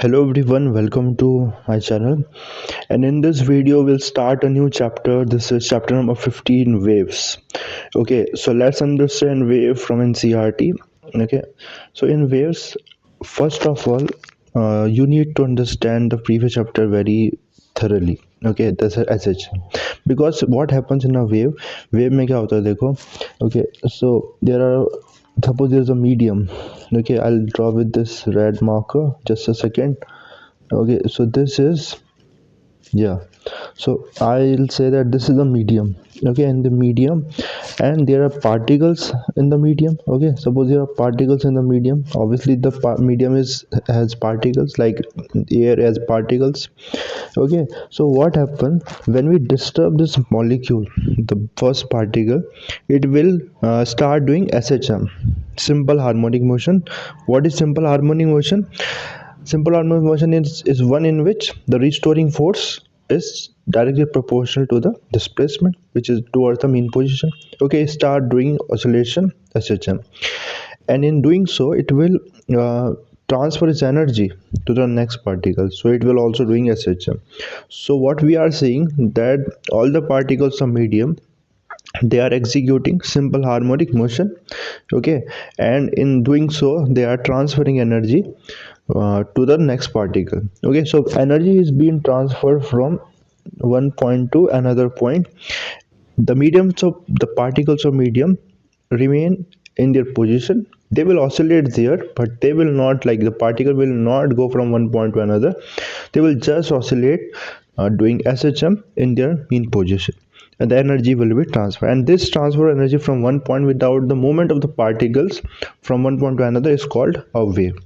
Hello everyone, welcome to my channel. And in this video, we'll start a new chapter. This is chapter number 15, waves. Okay, so let's understand wave from NCRT. Okay, so in waves, first of all, you need to understand the previous chapter very thoroughly. Okay, that's a SH. Because what happens in a wave में क्या होता है देखो. Okay, so there are, suppose there's a medium. Okay, I'll draw with this red marker. Just a second. Okay, so this is, yeah, so I'll say that this is the medium. Okay, and the medium, and there are particles in the medium. Okay, suppose there are particles in the medium. Obviously the medium has particles, like air has particles. Okay, so what happens when we disturb this molecule, the first particle, it will start doing SHM, simple harmonic motion. What is simple harmonic motion? Simple harmonic motion is one in which the restoring force is directly proportional to the displacement, which is towards the mean position. Okay, start doing oscillation SHM, and in doing so it will transfer its energy to the next particle, so it will also doing SHM. So what we are saying, that all the particles of medium, they are executing simple harmonic motion. Okay, and in doing so they are transferring energy to the next particle. Okay, so energy is being transferred from one point to another point. The mediums of the particles of medium remain in their position. They will oscillate there, but they will not, like, the particle will not go from one point to another. They will just oscillate, doing SHM in their mean position, and the energy will be transferred. And this transfer energy from one point without the movement of the particles from one point to another is called a wave.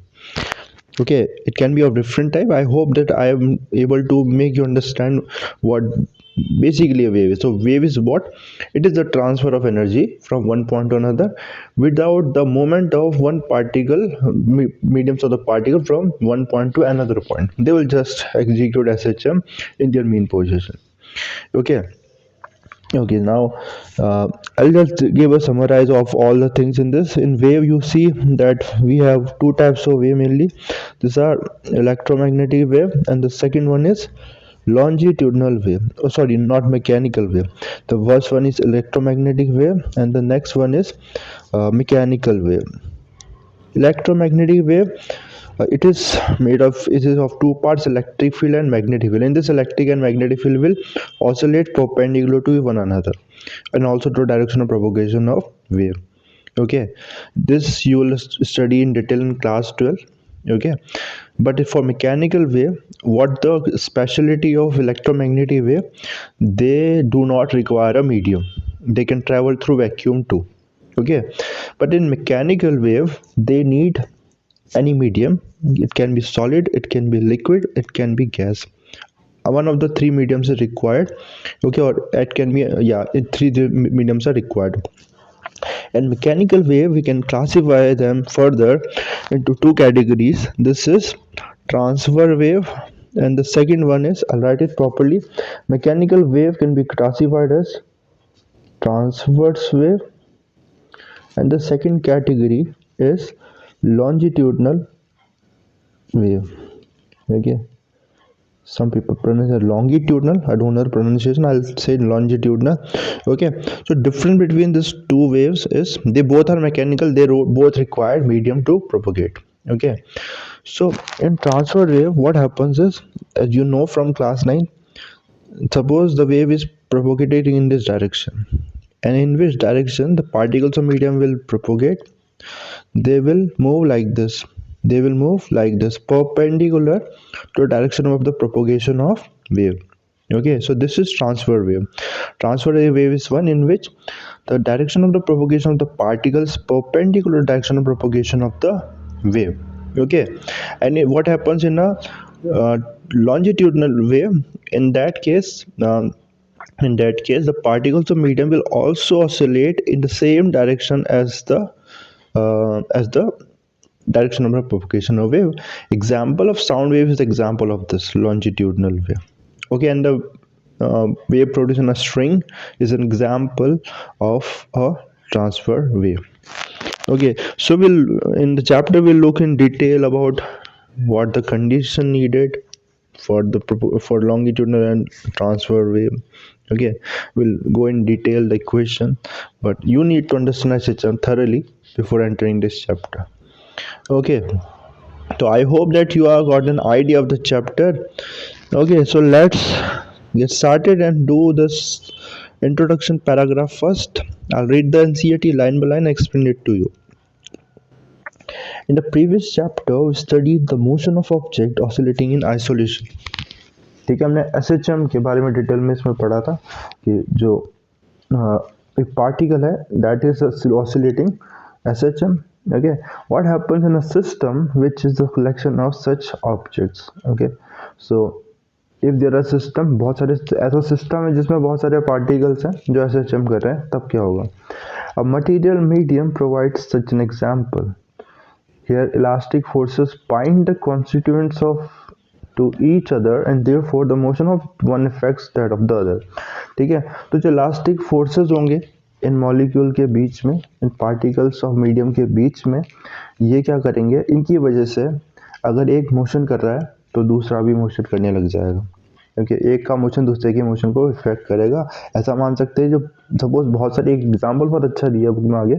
Okay, it can be of different type. I hope that I am able to make you understand what basically a wave is. So wave is what? It is the transfer of energy from one point to another without the movement of one particle, mediums of the particle from one point to another point. They will just execute SHM in their mean position. Okay. Okay, now I'll just give a summarize of all the things in this. In wave, you see that we have two types of wave mainly. These are electromagnetic wave, and the second one is longitudinal wave. Oh, sorry, not mechanical wave. The first one is electromagnetic wave, and the next one is mechanical wave. Electromagnetic wave, it is of two parts, electric field and magnetic field. In this, electric and magnetic field will oscillate perpendicular to one another, and also to direction of propagation of wave. Okay, this you will study in detail in class 12. Okay, but for mechanical wave, what the speciality of electromagnetic wave, they do not require a medium. They can travel through vacuum too. Okay, but in mechanical wave they need any medium. It can be solid, it can be liquid, it can be gas. One of the three mediums is required. Okay, or it can be, three mediums are required. And mechanical wave, we can classify them further into two categories. This is transfer wave, and the second one is, I'll write it properly, mechanical wave can be classified as transverse wave, and the second category is longitudinal wave. Okay, some people pronounce it longitudinal. I don't know the pronunciation, I'll say longitudinal. Okay, so difference between these two waves is they both are mechanical, they both require medium to propagate. Okay, so in transfer wave, what happens is, as you know from class 9, suppose the wave is propagating in this direction, and in which direction the particles of medium will propagate, they will move like this. They will move like this, perpendicular to the direction of the propagation of wave. Okay, so this is transfer wave. Transfer wave is one in which the direction of the propagation of the particles perpendicular to direction of propagation of the wave. Okay, and what happens in a uh, longitudinal wave? In that case, the particles of medium will also oscillate in the same direction as the direction of the propagation of wave. Example of sound wave is example of this longitudinal wave. Okay, and the wave produced in a string is an example of a transfer wave. Okay, so we'll, in the chapter we'll look in detail about what the condition needed for longitudinal and transfer wave. Okay, we'll go in detail the equation, but you need to understand SHM thoroughly before entering this chapter. Okay, so I hope that you have got an idea of the chapter. Okay, so let's get started and do this introduction paragraph first. I'll read the NCERT line by line, explain it to you. In the previous chapter, we studied the motion of object oscillating in isolation. ठीक है, हमने SHM के बारे में detail में इसमें पढ़ा था कि जो एक पार्टिकल है that is oscillating SHM. Okay, what happens in a system which is the collection of such objects. Okay, so if there are system, बहुत सारे ऐसा सिस्टम है जिसमें बहुत सारे पार्टिकल्स हैं जो SHM कर रहे हैं, तब क्या होगा. A material medium provides such an example. Here elastic forces bind the constituents of to each other and therefore the motion of one affects that of the other. ठीक है, तो जो इलास्टिक फोर्सेस होंगे इन मॉलिक्यूल के बीच में, इन particles of medium के बीच में, ये क्या करेंगे, इनकी वजह से अगर एक मोशन कर रहा है तो दूसरा भी मोशन करने लग जाएगा. क्योंकि एक का मोशन दूसरे के मोशन को इफेक्ट करेगा. ऐसा मान सकते हैं, जो सपोज बहुत सारे, एक एग्जांपल बहुत अच्छा दिया बुक में आगे,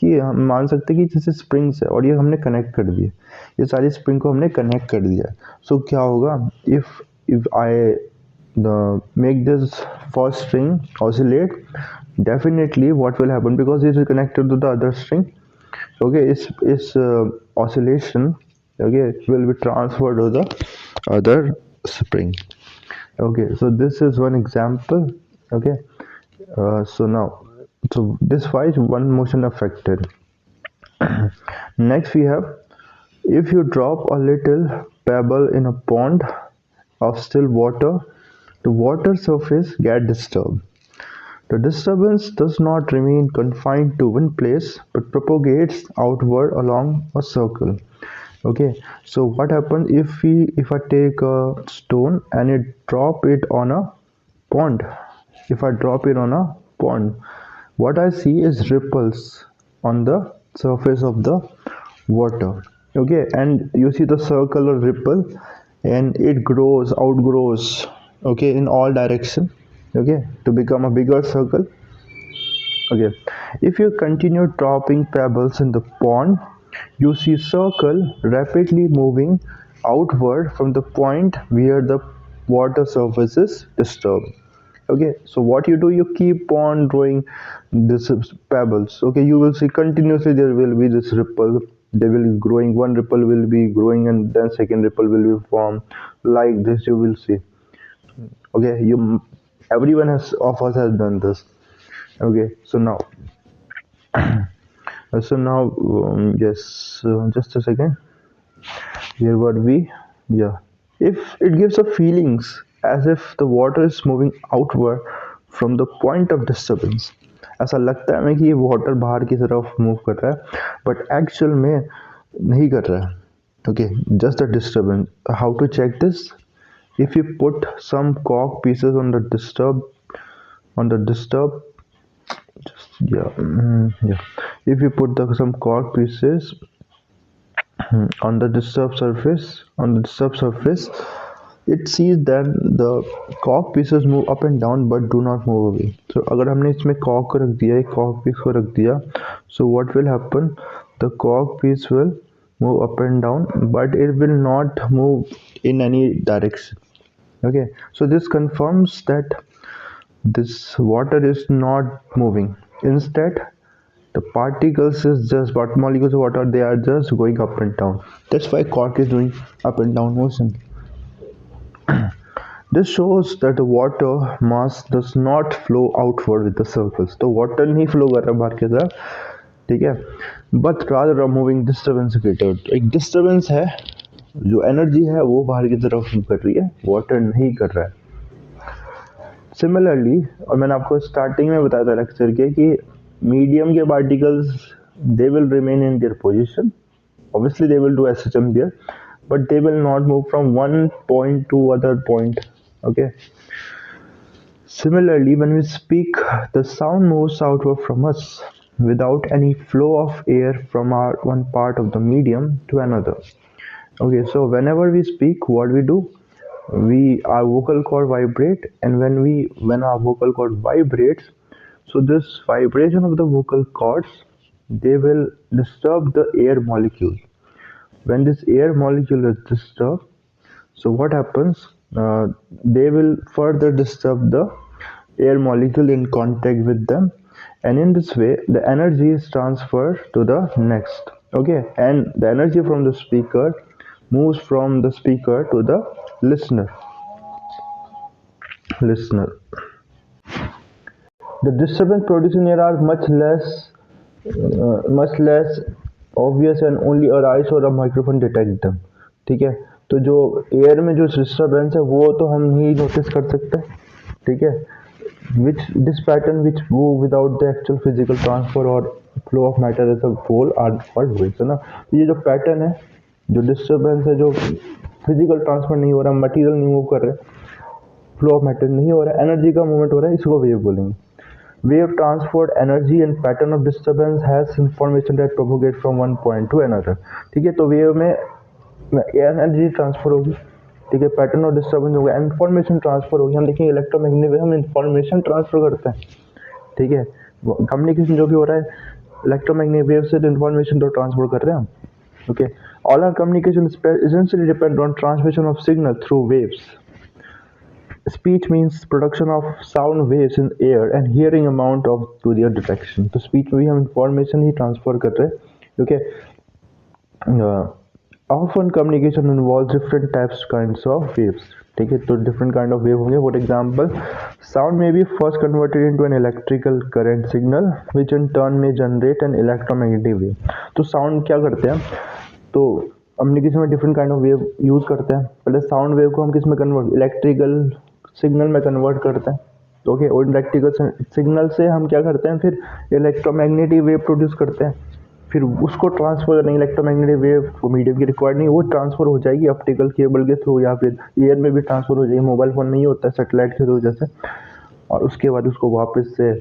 कि हम मान सकते हैं कि जैसे स्प्रिंग्स है और ये हमने कनेक्ट कर दिए, ये सारी स्प्रिंग को हमने कनेक्ट कर दिया. सो क्या होगा, if I make this first string oscillate, definitely what will happen, because it is connected to the other string. Okay, is oscillation, okay, will be transferred to the other spring. Okay, so this is one example. Okay, so this why one motion affected. Next we have, if you drop a little pebble in a pond of still water, the water surface get disturbed. The disturbance does not remain confined to one place but propagates outward along a circle. Okay, so what happens if I take a stone and drop it on a pond. If I drop it on a pond, what I see is ripples on the surface of the water. Okay, and you see the circle or ripple, and it outgrows, okay, in all direction, okay, to become a bigger circle. Okay, if you continue dropping pebbles in the pond, you see circle rapidly moving outward from the point where the water surface is disturbed. Okay, so what you do, you keep on drawing this pebbles. Okay, you will see continuously there will be this ripple, they will be growing, one ripple will be growing and then second ripple will be formed, like this you will see. Okay, everyone of us has done this. Okay, so now yes, just a second, here what we, yeah, if it gives a feelings as if the water is moving outward from the point of disturbance. ऐसा लगता है हमें कि ये water बाहर की तरफ move कर रहा है, बट एक्चुअल में नहीं कर रहा है. Okay, just a disturbance. How to check this? If you put some cork pieces on the disturb, yeah, if you put some cork pieces on the disturbed surface, it sees that the cork pieces move up and down but do not move away. So अगर हमने इसमें cork को रख दिया, एक cork piece को रख दिया, so what will happen, the cork piece will move up and down but it will not move in any direction. Okay, so this confirms that this water is not moving. Instead, the particles is just, but molecules of water, they are just going up and down. That's why cork is doing up and down motion. This shows that the water mass does not flow outward with the surface. तो water नहीं flow कर रहा बाहर की तरफ, ठीक है, but rather a moving disturbance created. एक disturbance है, जो energy है वो बाहर की तरफ move कर रही है, water नहीं कर रहा है. Similarly, और मैंने आपको स्टार्टिंग में बताया था लेक्चर के कि मीडियम के particles they will remain in their position. Obviously they will do SHM there, but they will not move from one point to other point. Okay, similarly when we speak, the sound moves outward from us without any flow of air from one part of the medium to another. Okay, so whenever we speak, what we do, we our vocal cord vibrate, and when our vocal cord vibrates, so this vibration of the vocal cords, they will disturb the air molecule. When this air molecule is disturbed, so what happens, they will further disturb the air molecule in contact with them, and in this way the energy is transferred to the next. Okay, and the energy from the speaker moves from the speaker to the listener. The disturbance produced in air are much less obvious and only a eyes or a microphone detect them. ठीक है, तो जो air में जो disturbance है वो तो हम नहीं नोटिस कर सकते, ठीक है, which this pattern which move without the actual physical transfer or flow of matter as a whole are called waves, है ना। तो ये जो पैटर्न है, जो डिस्टर्बेंस है, जो फिजिकल ट्रांसफर नहीं हो रहा, मटेरियल नहीं मूव कर रहे, फ्लो ऑफ मैटर नहीं हो रहा, एनर्जी का मूवमेंट हो रहा है, इसको वेव बोलेंगे। Wave transport energy and pattern of disturbance has information that propagate from one point to another। ठीक है, तो वेव में एनर्जी ट्रांसफर होगी, ठीक है, पैटर्न ऑफ डिस्टर्बेंस होगा, इन्फॉर्मेशन ट्रांसफर होगी। हम देखेंगे इलेक्ट्रोमैग्नेटिक वेव हम इन्फॉर्मेशन ट्रांसफर करते हैं, ठीक है, कम्युनिकेशन जो भी हो रहा है इलेक्ट्रोमैग्नेटिक वेव से इन्फॉर्मेशन तो ट्रांसफर कर रहे हैं हम। Okay, all our communication essentially depend on transmission of signal through waves। Speech means production of sound waves in air and hearing amount of to their direction। तो speech में भी हम इंफॉर्मेशन ही transfer कर रहे हैं। Okay, often communication involves different types kinds of waves। ठीक है, तो डिफरेंट काइंड ऑफ वेव होंगे। फॉर एग्जाम्पल, साउंड में be first converted into an electrical current signal which in turn में जनरेट एन इलेक्ट्रोमैग्नेटिक वेव। तो sound क्या करते हैं, तो कम्युनिकेशन में different kind of wave use करते हैं। पहले साउंड वेव को हम किस में कन्वर्ट, इलेक्ट्रिकल सिग्नल में कन्वर्ट करते हैं। ओके, और इलेक्ट्रिकल सिग्नल से हम क्या करते हैं, फिर इलेक्ट्रोमैग्नेटिक वेव प्रोड्यूस करते हैं, फिर उसको ट्रांसफर करने इलेक्ट्रोमैग्नेटिक वेव को मीडियम की रिक्वायर्ड नहीं, वो ट्रांसफर हो जाएगी ऑप्टिकल केबल के थ्रू या फिर एयर में भी ट्रांसफर हो जाएगी। मोबाइल फ़ोन में ही होता है सैटेलाइट के थ्रू जैसे, और उसके बाद उसको वापस से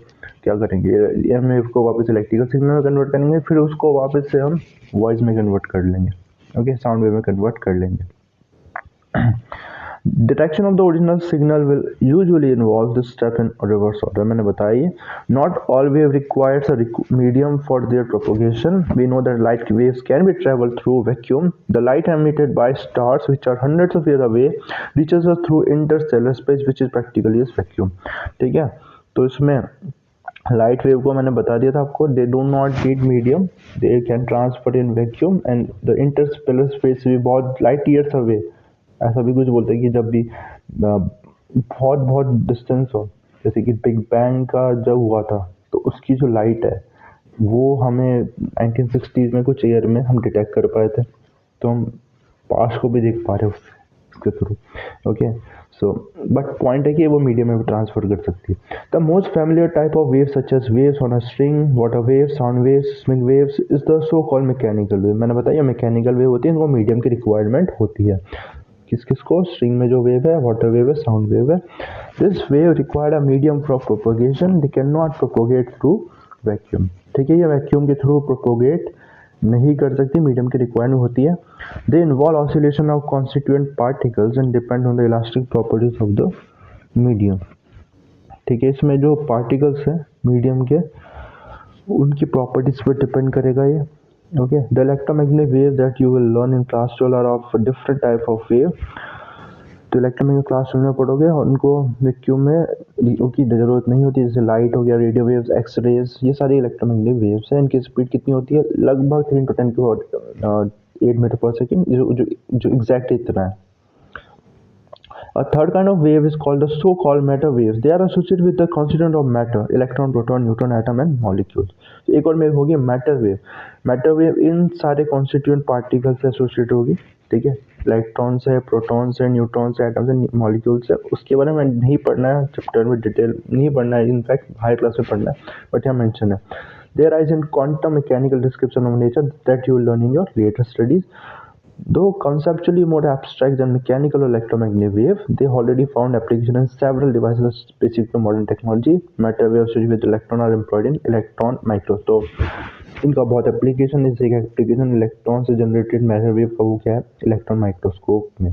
क्या करेंगे, एयर में उसको वापस इलेक्ट्रिकल सिग्नल में कन्वर्ट करेंगे, फिर उसको वापस से हम वॉइस में कन्वर्ट कर लेंगे। ओके, साउंड वेव में कन्वर्ट कर लेंगे। Detection of the original signal will usually involve this step in reverse order. मैंने बताया, not all wave requires a medium for their propagation. We know that light waves can be travel through vacuum. The light emitted by stars which are hundreds of year away reaches us through interstellar space which is practically is vacuum. ठीक है, तो इसमें light wave को मैंने बता दिया था आपको, they do not need medium, they can transfer in vacuum and the Interstellar space भी बहुत लाइट ईयर्स अवे। ऐसा भी कुछ बोलते हैं कि जब भी बहुत बहुत डिस्टेंस हो, जैसे कि बिग बैंग का जब हुआ था, तो उसकी जो लाइट है वो हमें 1960s में कुछ ईयर में हम डिटेक्ट कर पाए थे, तो हम पास को भी देख पा रहे उसके through. Okay, so but point है कि वो मीडियम में भी ट्रांसफर कर सकती है। The most familiar type of wave such as waves on a string, water wave, sound waves, swing waves is the so called mechanical wave. मैंने बताया मैकेनिकल वेव होती है, इनको मीडियम की रिक्वायरमेंट होती है। किस किस को, स्ट्रिंग में जो वेव है, वाटर वेव है, साउंड वेव है। This wave required a medium for propagation, they can not propagate through vacuum. ठीक है, ये वैक्यूम के थ्रू प्रोपोगेट नहीं कर सकती, मीडियम की रिक्वायरमेंट होती है। They involve oscillation of constituent particles and depend on the elastic properties of the medium. ठीक है, इसमें जो पार्टिकल्स हैं मीडियम के, उनकी प्रॉपर्टीज पर डिपेंड करेगा ये। Okay, the electromagnetic waves that you will learn in class 12 are of different type of wave। तो इलेक्ट्रोमैग्नेटिक क्लास 12 में पढ़ोगे और उनको वैक्यूम में उनकी ज़रूरत नहीं होती, जैसे लाइट हो गया, रेडियो वेव्स, एक्स रेज, ये सारी इलेक्ट्रोमैग्नेटिक वेव्स हैं। इनकी स्पीड कितनी होती है, लगभग 3 to 10 to 8 मीटर पर सेकेंड, जो एग्जैक्ट इतना है। A third kind of wave is called the so-called matter waves। They are associated with the constituent of matter, electron, proton, neutron, atom and molecules। एक और वेव होगी matter wave. Matter wave in सारे constituent particle से associate होगी। ठीक है, electron से, proton से, न्यूट्रॉन से, एटम से, मॉलिक्यूल से। उसके बारे में नहीं पढ़ना है चैप्टर में, डिटेल नहीं पढ़ना है, इनफैक्ट हाई क्लास में पढ़ना है, बट यहाँ मेंशन है। There arise in quantum mechanical description of nature that you will learn in your later studies. Though conceptually more abstract than mechanical or electromagnetic wave, they already found application in several devices specific to modern technology। Matter waves with electron are employed in electron microscope। इनका बहुत application है। एक application electron से generated matter wave का वो क्या है, electron microscope में।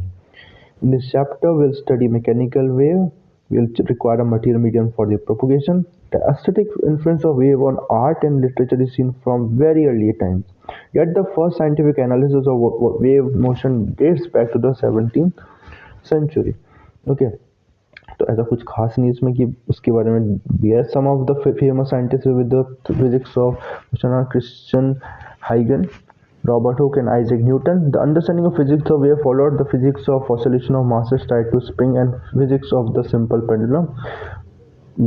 In this chapter, we'll study mechanical wave. We'll require a material medium for the propagation. The aesthetic influence of wave on art and literature is seen from very early times. Yet the first scientific analysis of wave motion dates back to the 17th century. Okay, तो ऐसा कुछ खास नहीं इसमें कि उसके बारे में दिया है। Some of the famous scientist with the physics of Christian हाइगन, Robert Hooke and Isaac Newton. The understanding of physics of wave followed the physics of oscillation of masses tied to spring and physics of the simple pendulum.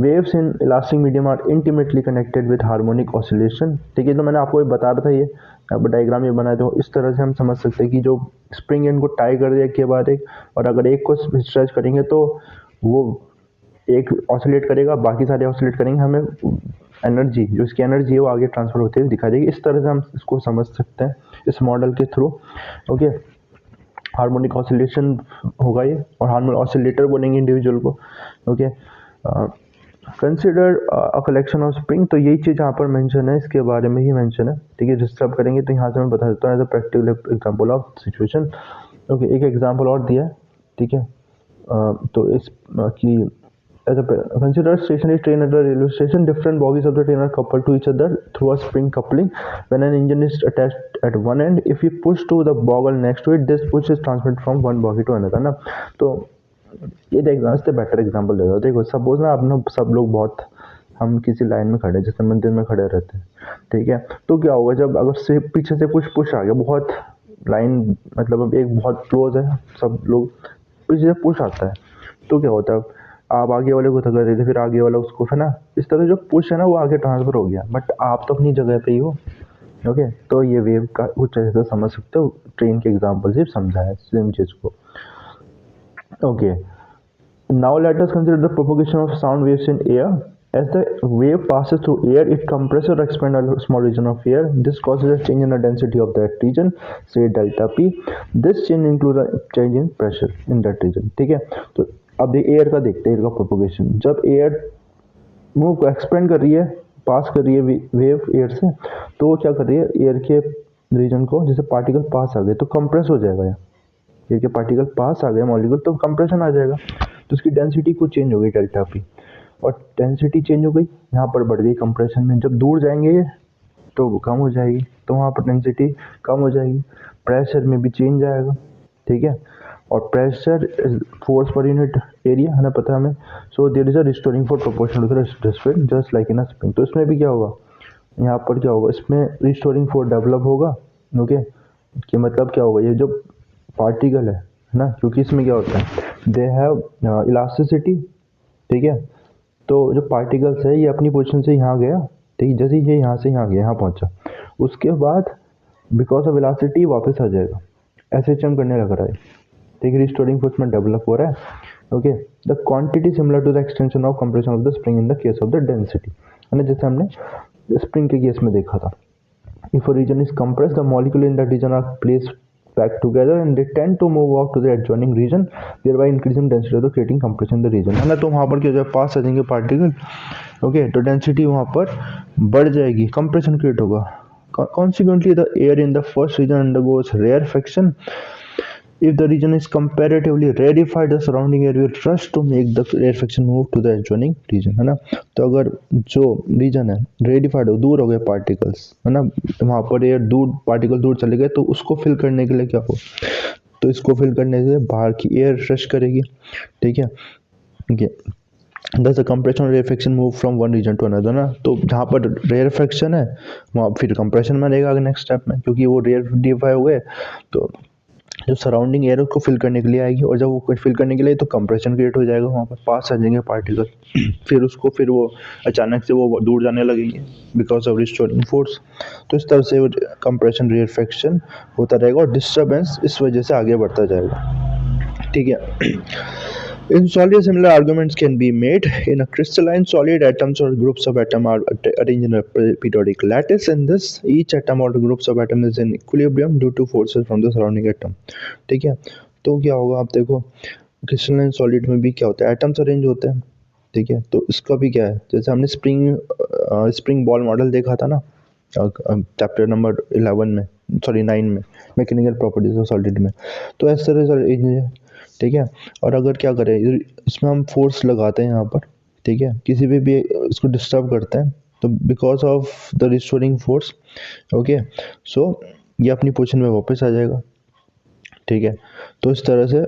Waves in elastic medium are intimately connected with harmonic oscillation. ठीक है, तो मैंने आपको ये बता रहा था, ये अब डायग्राम ये बनाए तो इस तरह से हम समझ सकते हैं कि जो स्प्रिंग है इनको टाई कर दिया एक के बाद एक, और अगर एक को स्ट्रेच करेंगे तो वो एक ऑसिलेट करेगा, बाकी सारे ऑसिलेट करेंगे, हमें एनर्जी जो इसकी एनर्जी है वो आगे ट्रांसफर होते हुए दिखाई देगी। इस तरह से हम इसको समझ सकते हैं इस मॉडल के थ्रू। ओके, हार्मोनिक ऑसिलेशन होगा ये, और हार्मोनिक ऑसिलेटर बोलेंगे इंडिविजुअल को। Okay, consider a collection of spring, तो यही चीज़ यहाँ पर मेंशन है, इसके बारे में ही मेंशन है। ठीक है, डिस्टर्ब करेंगे तो यहाँ से मैं बता देता हूँ as a practical example of situation. Okay, एक एग्जाम्पल और दिया है। ठीक है, तो इस की as a consider stationary train at a railway station. Different bogies of the train are coupled to each other through a spring coupling. When an engine is attached at one end, if we push to the bogle next to it, this push is transmitted from one bogie to another ना। तो ये इससे better example दे दो। देखो suppose ना, आप ना सब लोग बहुत, हम किसी लाइन में खड़े, जैसे मंदिर में खड़े रहते हैं, ठीक है, तो क्या होगा जब अगर से पीछे से कुछ पुश आ गया, बहुत लाइन मतलब अब एक बहुत क्लोज है, सब लोग पीछे से पुश आता है, तो क्या होता है, आप आगे वाले को धक्का देते, फिर आगे वाला उसको, है ना, इस तरह जो पुश है ना वो आगे ट्रांसफर हो गया, बट आप तो अपनी जगह पे ही हो। ओके, तो ये वेव का कुछ ऐसा समझ सकते हो, ट्रेन के एग्जांपल से समझा है सेम चीज को। Okay, now let us consider the propagation of sound waves in air. As the wave passes through air, it compresses or expands a small region of air. This causes a change in the density of that region, say delta P. This change includes a change in pressure in that region. ठीक है, तो अब air का देखते हैं, air का propagation. जब air move expand कर रही है, पास कर रही है वेव एयर से, तो वो क्या कर रही है, एयर के रीजन को, जैसे पार्टिकल पास आ गए तो कंप्रेस हो जाएगा, एयर के पार्टिकल पास आ गए मॉलिक्यूल तो कंप्रेशन आ जाएगा, तो उसकी डेंसिटी कुछ चेंज हो गई डेल्टा पी, और डेंसिटी चेंज हो गई, यहाँ पर बढ़ गई कंप्रेशन में। जब दूर जाएंगे ये तो वो कम हो जाएगी, तो वहाँ पर डेंसिटी कम हो जाएगी, प्रेशर में भी चेंज आएगा। ठीक है, और pressure force per unit area है ना, पता है हमें। So there is a restoring force proportional to the displacement just like in a spring. तो इसमें भी क्या होगा, यहाँ पर क्या होगा, इसमें रिस्टोरिंग फोर्स डेवलप होगा। ओके, कि मतलब क्या होगा, ये जो पार्टिकल है ना, क्योंकि इसमें क्या होता है, दे हैव इलास्टिसिटी। ठीक है, तो जो पार्टिकल्स है ये अपनी पोजीशन से यहाँ गया, ठीक है, जैसे ही ये यहाँ से यहाँ गया, यहाँ पहुँचा, उसके बाद बिकॉज ऑफ इलास्टिसिटी वापस आ जाएगा, ऐसे चम करने लग रहा है। ठीक है, रिस्टोरिंग फोर्स में डेवलप हो रहा है। Okay, the quantity similar to the extension of compression of the spring in the case of the density, है ना, जैसे हमने स्प्रिंग के केस में देखा था। If a region is compressed, the molecule in that region are placed back together and they tend to move out to the adjoining region, thereby increasing density of the creating compression in the region, है ना। तो वहाँ पर क्या हो जाएगा, पास आ जाएंगे particle. Okay, तो डेंसिटी वहाँ पर बढ़ जाएगी, कंप्रेशन क्रिएट होगा। Consequently, the air in the first region undergoes rarefaction. If the region is comparatively rarefied, the surrounding air will rush to make the rarefaction move to the adjoining region, है ना। तो अगर जो reason है रेडिफाइड हो, दूर हो गए पार्टिकल्स, है ना, वहाँ पर एयर दूर, पार्टिकल दूर चले गए, तो उसको फिल करने के लिए क्या हो, तो इसको फिल करने से बाहर की एयर रश करेगी। ठीक है, Thus the compression और rarefaction move from one region to another ना, तो जहाँ पर rarefaction है वहाँ फिर compression में रहेगा अगर नेक्स्ट स्टेप में, क्योंकि वो rareify हो गए, तो जो सराउंडिंग एयर उसको फिल करने के लिए आएगी, और जब वो फिल करने के लिए तो कंप्रेशन क्रिएट हो जाएगा, वहाँ पर पास आ जाएंगे पार्टिकल, फिर वो अचानक से वो दूर जाने लगेंगे बिकॉज ऑफ रिस्टोरिंग फोर्स। तो इस तरह से कंप्रेशन रेयरफेक्शन होता रहेगा, और डिस्टर्बेंस इस वजह से आगे बढ़ता जाएगा। ठीक है, In solid, similar arguments can be made. In a crystalline solid, atoms or groups of atoms are arranged in a periodic lattice. In this, each atom or groups of atoms is in equilibrium due to forces from the surrounding atom. ठीक है, तो क्या होगा, आप देखो crystalline solid में भी क्या होता है, एटम्स अरेंज होते हैं। ठीक है, तो इसका भी क्या है, जैसे हमने स्प्रिंग बॉल मॉडल देखा था ना, चैप्टर नंबर 11 में, सॉरी 9 में, मैकेनिकल प्रॉपर्टीज ऑफ सॉलिड में। तो इस तरह से, ठीक है। और अगर क्या करें, इसमें हम फोर्स लगाते हैं यहाँ पर, ठीक है, किसी भी इसको डिस्टर्ब करते हैं, तो because of the restoring force, okay, so ये अपनी पोजीशन में वापस आ जाएगा, ठीक है। तो इस तरह से,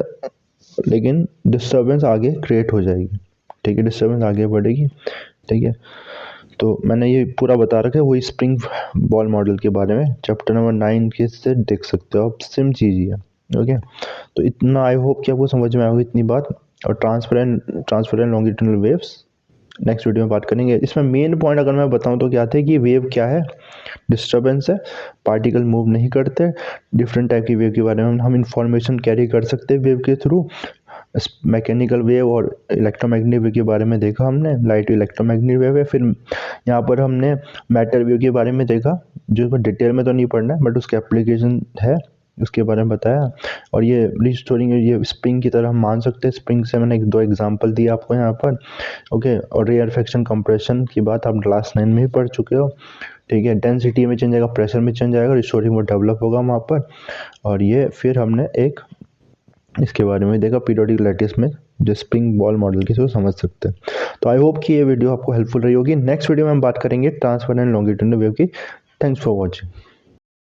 लेकिन डिस्टर्बेंस आगे क्रिएट हो जाएगी, ठीक है, डिस्टर्बेंस आगे बढ़ेगी, ठीक है। तो मैंने ये पूरा बता रखा है वही स्प्रिंग बॉल मॉडल के बारे में, चैप्टर नंबर 9 के से देख सकते हो आप, सेम चीज़ ही है, ओके। तो इतना आई होप कि आपको समझ में आएगी इतनी बात। और transparent longitudinal waves next video में बात करेंगे। इसमें मेन पॉइंट अगर मैं बताऊं तो क्या थे कि वेव क्या है, डिस्टर्बेंस है, पार्टिकल मूव नहीं करते, डिफरेंट टाइप की वेव के बारे में हम इंफॉर्मेशन कैरी कर सकते हैं वेव के थ्रू। मैकेनिकल वेव और इलेक्ट्रोमैग्नेटिक वेव के बारे में देखा हमने, लाइट इलेक्ट्रोमैग्नेटिक वेव है। फिर यहाँ पर हमने मैटर वेव के बारे में देखा, जो डिटेल में तो नहीं पढ़ना है बट उसके एप्लीकेशन है, उसके बारे में बताया। और ये रिस्टोरिंग, ये स्प्रिंग की तरह हम मान सकते हैं, स्प्रिंग से मैंने 1-2 एग्जांपल दिए आपको यहाँ पर, ओके। और रेयरफेक्शन कंप्रेशन की बात आप क्लास 9 में ही पढ़ चुके हो, ठीक है। डेंसिटी में चेंज आएगा, प्रेशर में चेंज आएगा, रिस्टोरिंग में डेवलप होगा वहाँ पर। और ये फिर हमने एक इसके बारे में देखा पीरियोडिक लैटिस में, जो स्प्रिंग बॉल मॉडल की, समझ सकते हैं। तो आई होप कि ये वीडियो आपको हेल्पफुल रही होगी। नेक्स्ट वीडियो में हम बात करेंगे ट्रांसपेरेंट लॉन्गिट्यूडनल वेव की। Thanks for watching.